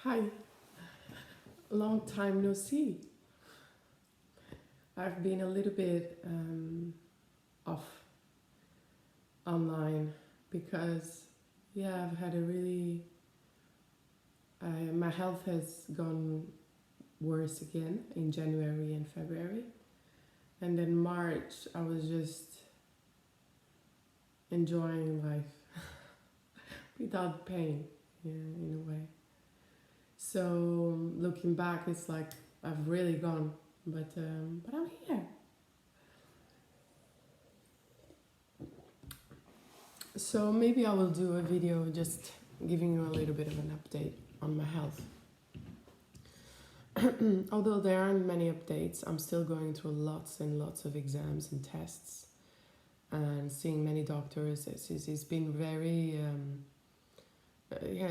Hi, long time no see. I've been a little bit off online because, yeah, I've had a really, my health has gone worse again in January and February. And then March, I was just enjoying life without pain, yeah, in a way. So looking back, it's like I've really gone, but I'm here. So maybe I will do a video just giving you a little bit of an update on my health. Although there aren't many updates, I'm still going through lots and lots of exams and tests and seeing many doctors. It's been very,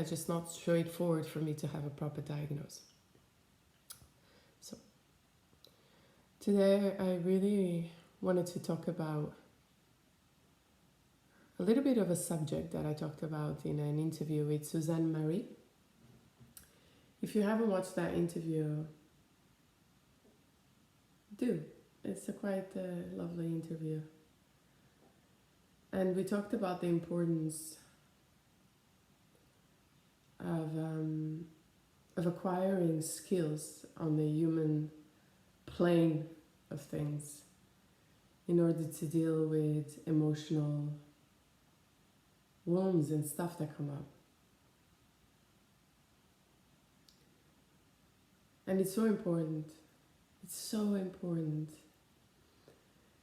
just not straightforward for me to have a proper diagnosis. So today I really wanted to talk about a little bit of a subject that I talked about in an interview with Suzanne Marie. If you haven't watched that interview, do. It's a quite lovely interview. And we talked about the importance of acquiring skills on the human plane of things in order to deal with emotional wounds and stuff that come up. And it's so important. It's so important.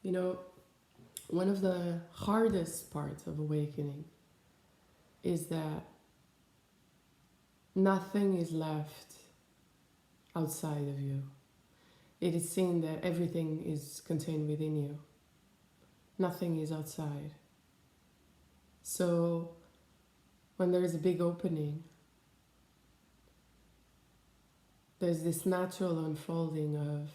You know, one of the hardest parts of awakening is that nothing is left outside of you. It is seen that everything is contained within you. Nothing is outside. So when there is a big opening, there's this natural unfolding of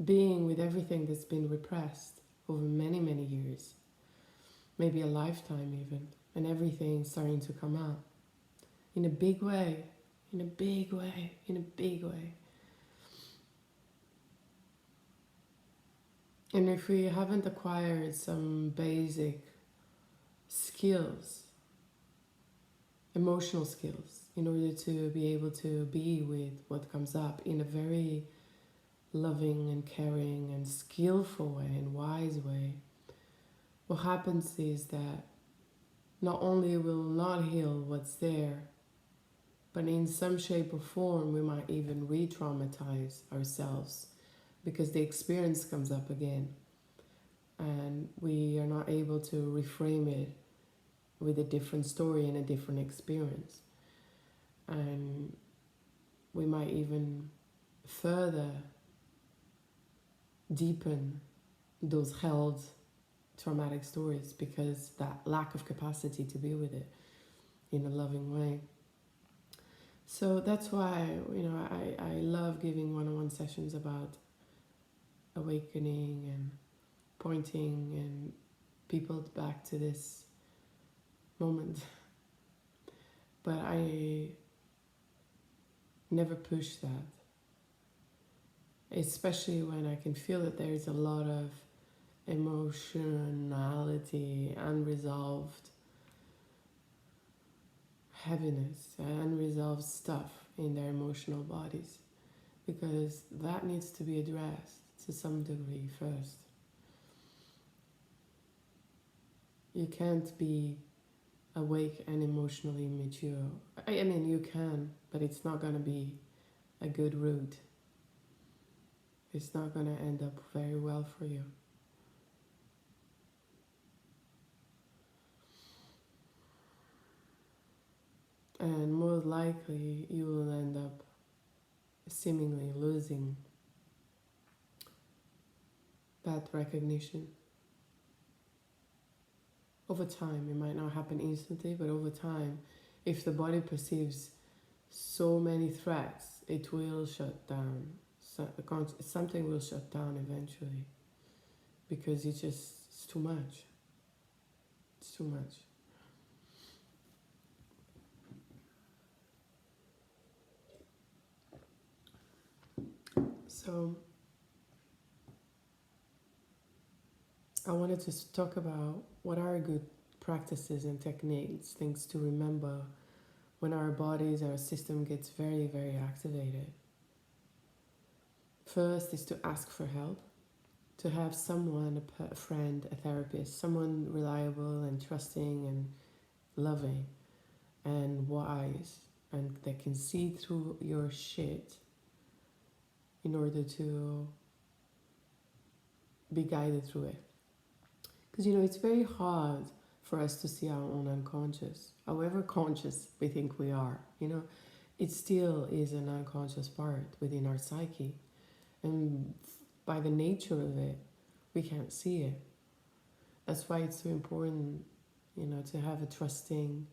being with everything that's been repressed over many, many years, maybe a lifetime even, and everything starting to come out in a big way, in a big way, in a big way. And if we haven't acquired some basic skills, emotional skills, in order to be able to be with what comes up in a very loving and caring and skillful way and wise way, what happens is that not only will not heal what's there, but in some shape or form we might even re-traumatize ourselves because the experience comes up again and we are not able to reframe it with a different story and a different experience. And we might even further deepen those held traumatic stories because that lack of capacity to be with it in a loving way. So that's why, I love giving one-on-one sessions about awakening and pointing and people back to this moment. But I never push that, especially when I can feel that there is a lot of emotionality, unresolved heaviness, unresolved stuff in their emotional bodies, because that needs to be addressed to some degree first. You can't be awake and emotionally mature. I mean, you can, but it's not going to be a good route. It's not going to end up very well for you. And more likely, you will end up seemingly losing that recognition. Over time, it might not happen instantly, but over time, if the body perceives so many threats, it will shut down. So something will shut down eventually because it's too much. It's too much. So I wanted to talk about what are good practices and techniques, things to remember when our bodies, our system gets very, very activated. First is to ask for help, to have someone, a friend, a therapist, someone reliable and trusting and loving and wise and that can see through your shit in order to be guided through it. Because it's very hard for us to see our own unconscious. However conscious we think we are, it still is an unconscious part within our psyche. And by the nature of it, we can't see it. That's why it's so important, to have a trusting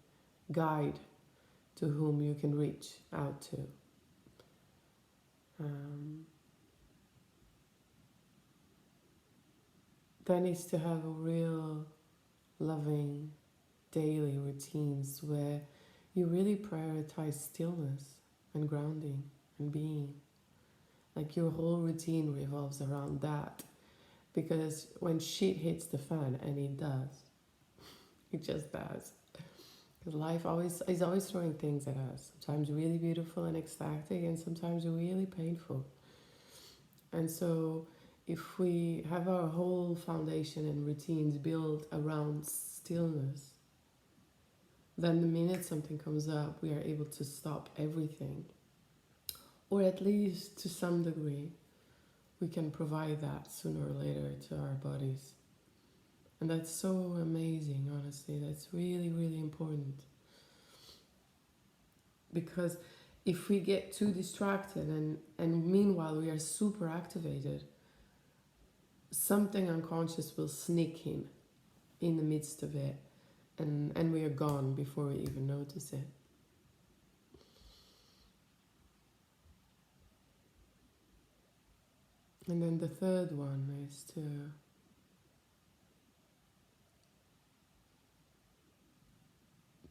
guide to whom you can reach out to. Then is to have a real loving daily routines where you really prioritize stillness and grounding and being. Like your whole routine revolves around that. Because when shit hits the fan, and it does, it just does. Because life is always throwing things at us. Sometimes really beautiful and ecstatic, and sometimes really painful. And so if we have our whole foundation and routines built around stillness, then the minute something comes up, we are able to stop everything. Or at least to some degree, we can provide that sooner or later to our bodies. And that's so amazing, honestly. That's really, really important. Because if we get too distracted and meanwhile we are super activated, something unconscious will sneak in the midst of it, and we are gone before we even notice it. And then the third one is to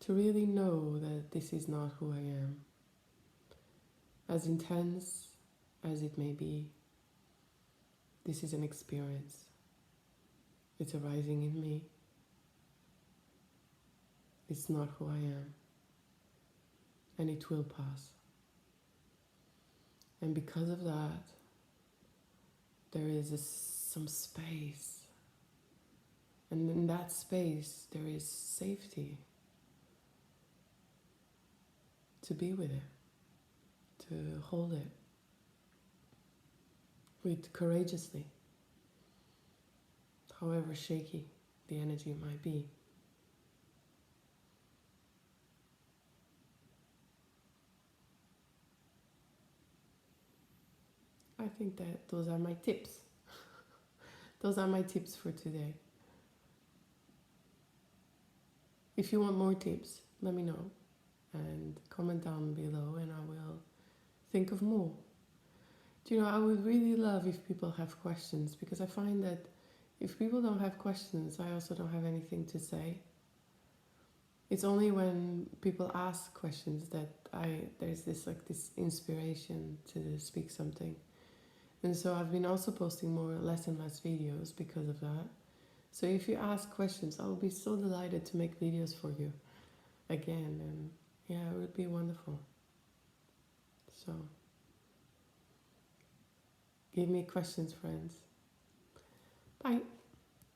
really know that this is not who I am. As intense as it may be, this is an experience. It's arising in me. It's not who I am. And it will pass. And because of that, there is some space. And in that space, there is safety to be with it, to hold it with courageously, however shaky the energy might be. I think that those are my tips. Those are my tips for today. If you want more tips, let me know and comment down below and I will think of more. I would really love if people have questions, because I find that if people don't have questions, I also don't have anything to say. It's only when people ask questions that there's this inspiration to speak something. And so I've been also posting less and less videos because of that. So if you ask questions, I will be so delighted to make videos for you again. And yeah, it would be wonderful. So give me questions, friends. Bye.